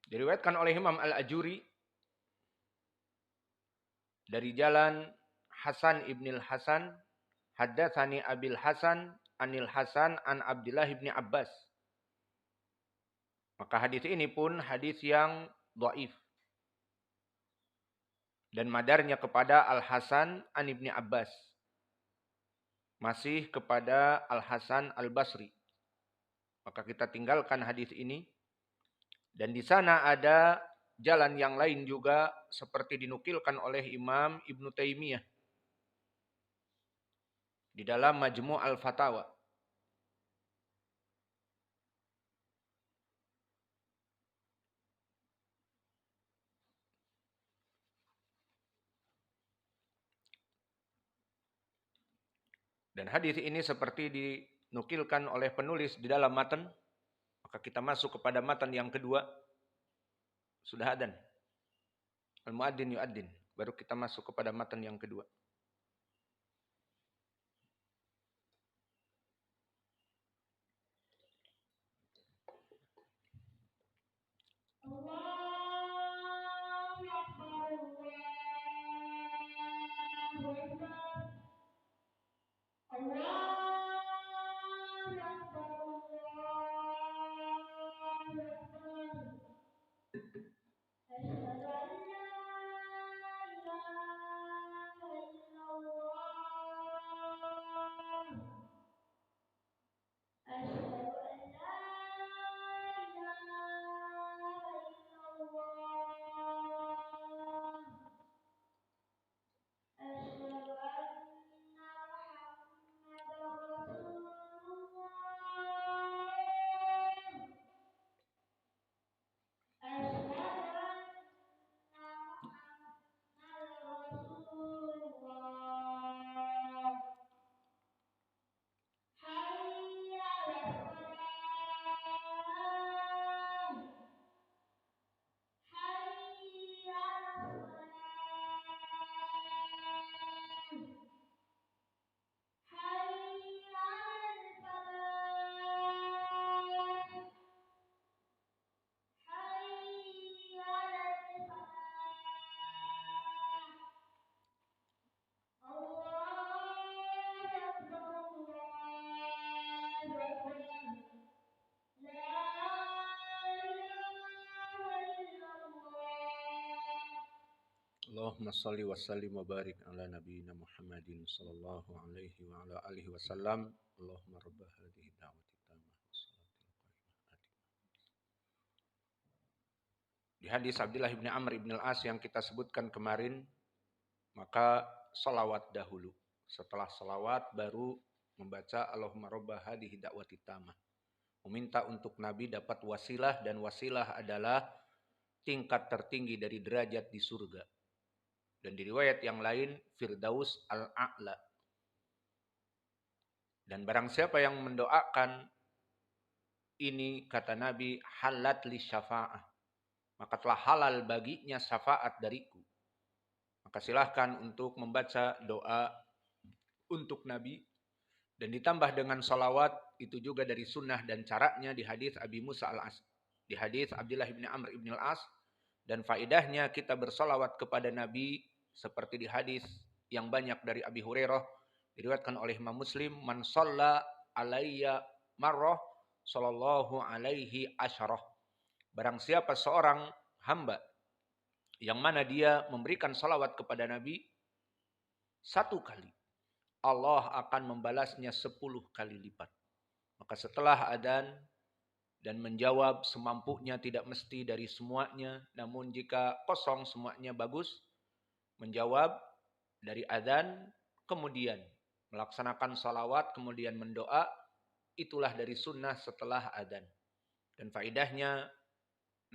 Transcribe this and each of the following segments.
Diriwayatkan oleh Imam Al-Ajuri dari jalan Hasan ibnil Hasan, haddatsani Abil Hasan anil Hasan an Abdullah ibni Abbas. Maka hadis ini pun hadis yang dhaif. Dan madarnya kepada Al-Hasan an Ibni Abbas. Masih kepada Al-Hasan Al-Basri. Maka kita tinggalkan hadis ini. Dan di sana ada jalan yang lain juga seperti dinukilkan oleh Imam Ibnu Taimiyah di dalam Majmu' Al-Fatawa. Dan hadis ini seperti dinukilkan oleh penulis di dalam matan. Maka kita masuk kepada matan yang kedua. Sudah adzan. Al-muadzin yu'adzin. Baru kita masuk kepada matan yang kedua. Allahumma salli wa sallim wa barik ala nabiyyina Muhammadin sallallahu alaihi wa ala alihi wasallam. Allahumma rabb hadhihi da'wati tammah wassalatil qaimah. Di hadis Abdullah bin Amr bin Al-As yang kita sebutkan kemarin, maka salawat dahulu. Setelah salawat baru membaca Allahumma rabb hadhihi da'wati tammah. Meminta untuk Nabi dapat wasilah, dan wasilah adalah tingkat tertinggi dari derajat di surga. Dan di riwayat yang lain, Firdaus al-A'la. Dan barang siapa yang mendoakan ini, kata Nabi, halat li syafa'ah. Maka telah halal baginya syafaat dariku. Maka silahkan untuk membaca doa untuk Nabi. Dan ditambah dengan salawat, itu juga dari sunnah dan caranya di hadis Abi Musa al-As. Di hadis Abdullah bin Amr bin Al-As. Dan faedahnya kita bersalawat kepada Nabi seperti di hadis yang banyak dari Abi Hurairah diriwayatkan oleh Imam Muslim, man shalla alayya marrah sallallahu alaihi asyarah. Barang siapa seorang hamba yang mana dia memberikan salawat kepada Nabi 1 kali, Allah akan membalasnya 10 kali lipat. Maka setelah adzan dan menjawab semampunya, tidak mesti dari semuanya, namun jika kosong semuanya bagus. Menjawab dari adzan, kemudian melaksanakan salawat, kemudian mendoa, itulah dari sunnah setelah adzan. Dan faedahnya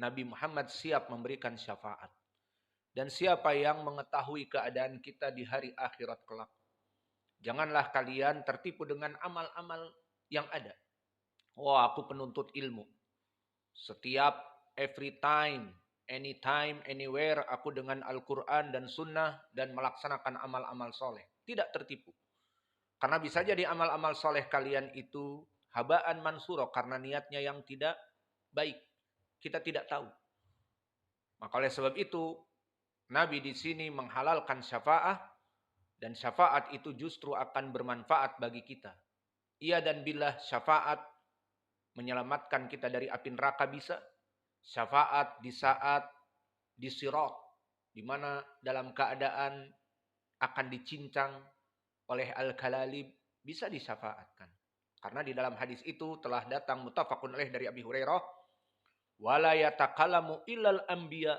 Nabi Muhammad siap memberikan syafaat. Dan siapa yang mengetahui keadaan kita di hari akhirat kelak, janganlah kalian tertipu dengan amal-amal yang ada. Wah, aku penuntut ilmu. Setiap, every time, anytime, anywhere, aku dengan Al-Quran dan Sunnah dan melaksanakan amal-amal soleh. Tidak tertipu. Karena bisa jadi amal-amal soleh kalian itu habaan mansuro karena niatnya yang tidak baik. Kita tidak tahu. Maka oleh sebab itu, Nabi di sini menghalalkan syafaat, dan syafaat itu justru akan bermanfaat bagi kita. Iya dan billah, syafaat menyelamatkan kita dari api neraka bisa. Syafaat di saat di sirat, di mana dalam keadaan akan dicincang oleh al-kalalib, bisa disyafaatkan. Karena di dalam hadis itu telah datang muttafaqun alaih dari Abi Hurairah, wala yatakalamu illal anbiya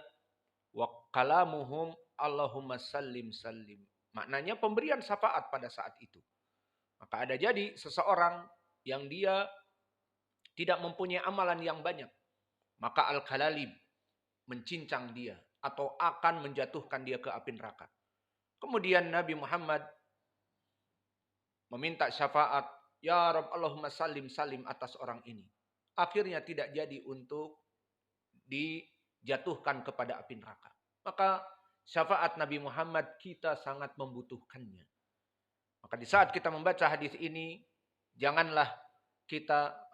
wa kalamuhum Allahumma sallim sallim. Maknanya pemberian syafaat pada saat itu. Maka ada jadi seseorang yang dia tidak mempunyai amalan yang banyak, maka al-kalalib mencincang dia atau akan menjatuhkan dia ke api neraka. Kemudian Nabi Muhammad meminta syafaat, ya Rabb Allahumma salim salim atas orang ini. Akhirnya tidak jadi untuk dijatuhkan kepada api neraka. Maka syafaat Nabi Muhammad kita sangat membutuhkannya. Maka di saat kita membaca hadis ini, janganlah kita,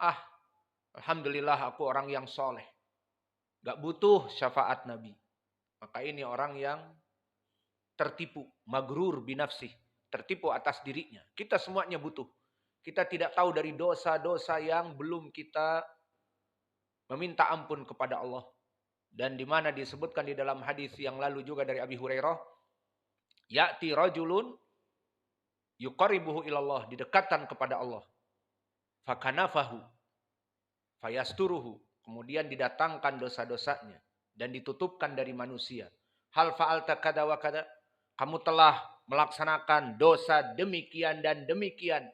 alhamdulillah aku orang yang soleh, gak butuh syafaat Nabi. Maka ini orang yang tertipu, magrur binafsih, tertipu atas dirinya. Kita semuanya butuh. Kita tidak tahu dari dosa-dosa yang belum kita meminta ampun kepada Allah. Dan di mana disebutkan di dalam hadis yang lalu juga dari Abi Hurairah, ya'ti rajulun yuqaribuhu ilallah, didekatkan kepada Allah. Fakanafahu, fayasturuhu, kemudian didatangkan dosa-dosanya dan ditutupkan dari manusia. Hal fa'alta kada wa kada, kamu telah melaksanakan dosa demikian dan demikian.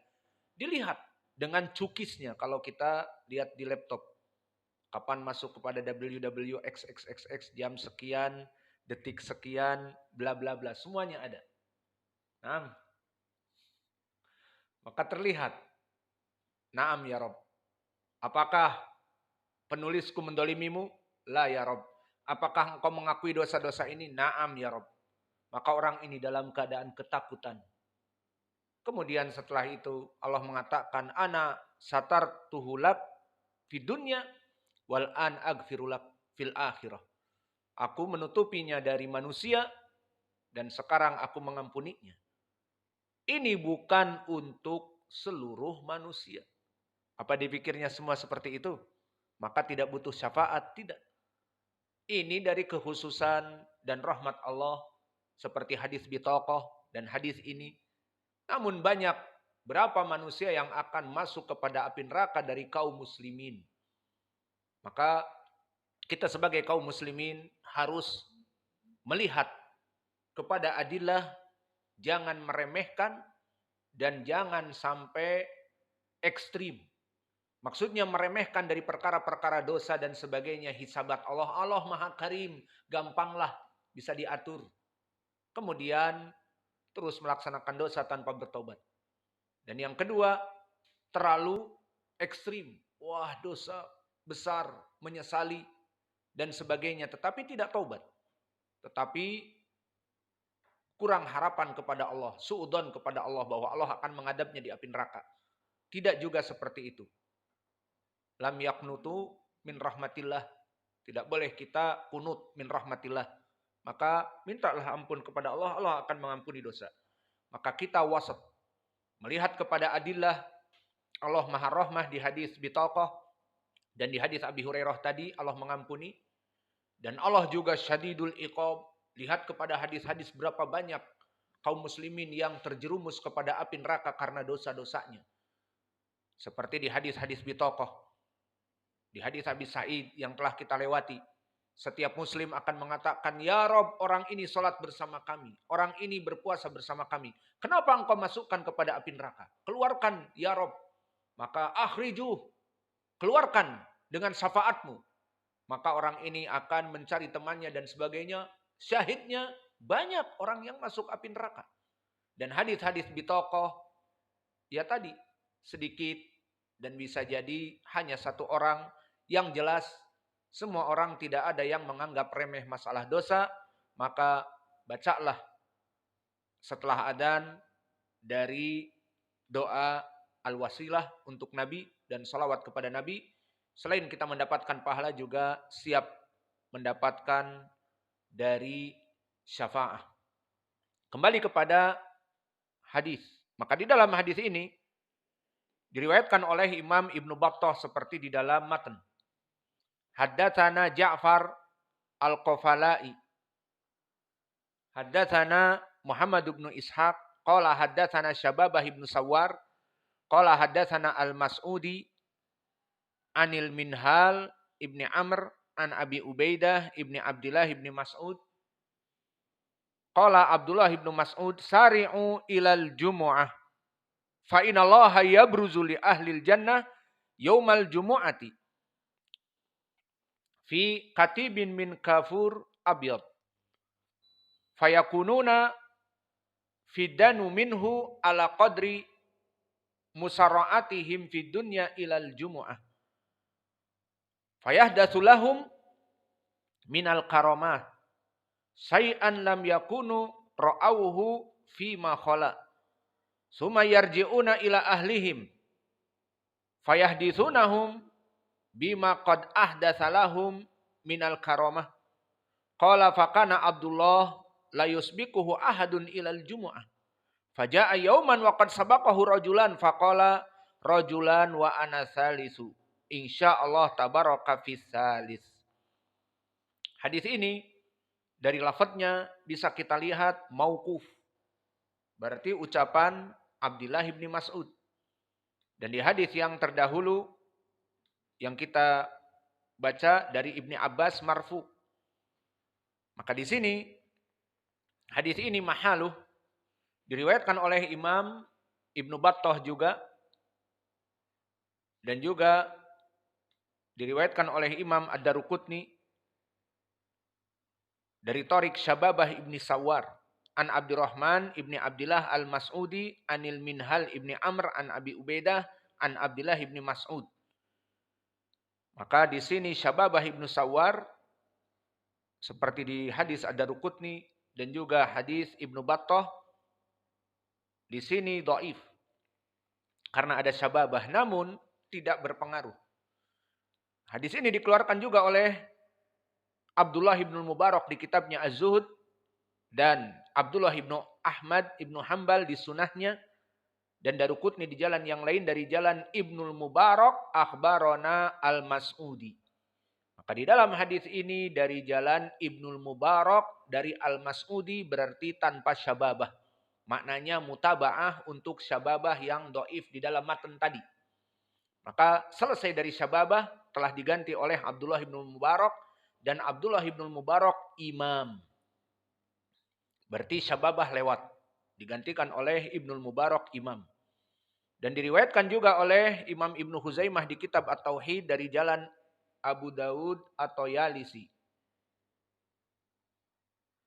Dilihat dengan cukisnya kalau kita lihat di laptop. Kapan masuk kepada www.xxxx, jam sekian, detik sekian, bla bla bla, semuanya ada. Nah, maka terlihat, naam ya Rob. Apakah penulisku mendolimimu? La ya Rob. Apakah engkau mengakui dosa-dosa ini? Naam ya Rob. Maka orang ini dalam keadaan ketakutan. Kemudian setelah itu Allah mengatakan, ana satartuhulak fi dunya wal an aghfirulak fil akhirah. Aku menutupinya dari manusia dan sekarang aku mengampuninya. Ini bukan untuk seluruh manusia. Apa dipikirnya semua seperti itu? Maka tidak butuh syafaat, tidak. Ini dari kekhususan dan rahmat Allah seperti hadis bitaqah dan hadis ini. Namun banyak berapa manusia yang akan masuk kepada api neraka dari kaum muslimin. Maka kita sebagai kaum muslimin harus melihat kepada adillah, jangan meremehkan dan jangan sampai ekstrim. Maksudnya meremehkan dari perkara-perkara dosa dan sebagainya, hisabat Allah. Allah Maha Karim, gampanglah bisa diatur. Kemudian terus melaksanakan dosa tanpa bertobat. Dan yang kedua, terlalu ekstrim. Wah, dosa besar, menyesali dan sebagainya, tetapi tidak taubat. Tetapi kurang harapan kepada Allah, suudzon kepada Allah bahwa Allah akan mengadabnya di api neraka. Tidak juga seperti itu. Lam yaknutu min rahmatillah. Tidak boleh kita kunut min rahmatillah. Maka mintalah ampun kepada Allah, Allah akan mengampuni dosa. Maka kita wasat. Melihat kepada adillah, Allah Maha Rahmah di hadis bitaqah dan di hadis Abi Hurairah tadi, Allah mengampuni. Dan Allah juga syadidul iqab. Lihat kepada hadis-hadis berapa banyak kaum muslimin yang terjerumus kepada api neraka karena dosa-dosanya. Seperti di hadis-hadis bitaqah. Di hadis Abi Sa'id yang telah kita lewati. Setiap muslim akan mengatakan, ya Rob, orang ini sholat bersama kami. Orang ini berpuasa bersama kami. Kenapa engkau masukkan kepada api neraka? Keluarkan, ya Rob. Maka akhrijuh. Keluarkan dengan syafaatmu. Maka orang ini akan mencari temannya dan sebagainya. Syahidnya banyak orang yang masuk api neraka. Dan hadis-hadis bitaqah, ya tadi, sedikit dan bisa jadi hanya satu orang. Yang jelas, semua orang tidak ada yang menganggap remeh masalah dosa. Maka bacalah setelah adzan dari doa al-wasilah untuk Nabi dan salawat kepada Nabi. Selain kita mendapatkan pahala juga siap mendapatkan dari syafaat. Kembali kepada hadis. Maka di dalam hadis ini diriwayatkan oleh Imam Ibnu Battah seperti di dalam matan. Haddatsana Ja'far Al-Qafala'i. Haddatsana Muhammad bin Ishaq qala haddatsana Syababah ibn Sawar qala haddatsana Al-Mas'udi anil Minhal ibni Amr an Abi Ubaidah ibni Abdullah ibni Mas'ud qala Abdullah ibn Mas'ud sari'u ilal jumu'ah fa inna Allaha yabruzu li ahlil jannah yaumal jumu'ati fi katibin min kafur abyad fayakununa fidanu minhu ala qadri musara'atihim fid dunya ilal jumu'ah fayahdatsu lahum minal karamah syai'an lam yakunu ra'awhu fi ma khala summa yarji'una ila ahlihim fayahditsunahum bima qad ahdatsa lahum minal karamah qala faqana Abdullah la yusbiquhu ahadun ilal jumu'ah faja'a yauman wa qad sabaqahu rajulan faqala rajulan wa ana salisu insyaallah tabaraka fis salis. Hadis ini dari lafadznya bisa kita lihat mauquf. Berarti ucapan Abdullah bin Mas'ud. Dan di hadis yang terdahulu yang kita baca dari Ibni Abbas marfu. Maka di sini hadis ini mahaluh diriwayatkan oleh Imam Ibnu Battah juga dan juga diriwayatkan oleh Imam Ad-Daruqutni dari Thariq Syababah ibni Sawar an Abdurrahman ibni Abdullah al-Mas'udi anil Minhal ibni Amr an Abi Ubaidah an Abdullah ibni Mas'ud. Maka di sini Syababah ibnu Sawar seperti di hadis Ad-Daruqutni dan juga hadis Ibnu Battah di sini dhaif karena ada Syababah namun tidak berpengaruh. Hadis ini dikeluarkan juga oleh Abdullah ibnu Mubarak di kitabnya Az-Zuhud dan Abdullah ibnu Ahmad ibnu Hanbal di sunahnya dan Daruqutni di jalan yang lain dari jalan Ibnul Mubarak akhbarona Al-Mas'udi. Maka di dalam hadis ini dari jalan Ibnul Mubarak dari Al-Mas'udi berarti tanpa syababah. Maknanya mutaba'ah untuk syababah yang dhaif di dalam matan tadi. Maka selesai dari syababah telah diganti oleh Abdullah ibnul Mubarak dan Abdullah ibnul Mubarak imam. Berarti syababah lewat. Digantikan oleh Ibnul Mubarak imam. Dan diriwayatkan juga oleh Imam Ibnu Huzaimah di kitab At-Tauhid dari jalan Abu Daud atau Yalisi.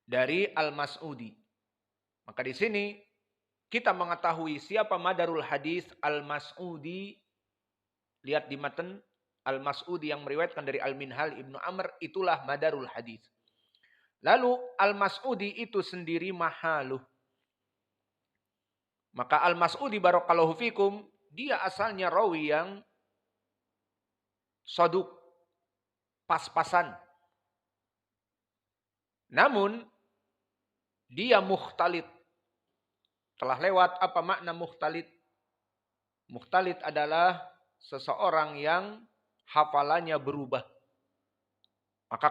Dari Al-Mas'udi. Maka di sini kita mengetahui siapa madarul hadis Al-Mas'udi. Lihat di matan Al-Mas'udi yang meriwayatkan dari Al-Minhal Ibnu Amr itulah madarul hadis. Lalu Al-Mas'udi itu sendiri mahaluh. Maka Al-Mas'udi barakallahu fikum dia asalnya rawi yang soduk, pas-pasan. Namun dia mukhtalit. Telah lewat apa makna mukhtalit? Mukhtalit adalah seseorang yang hafalannya berubah. Maka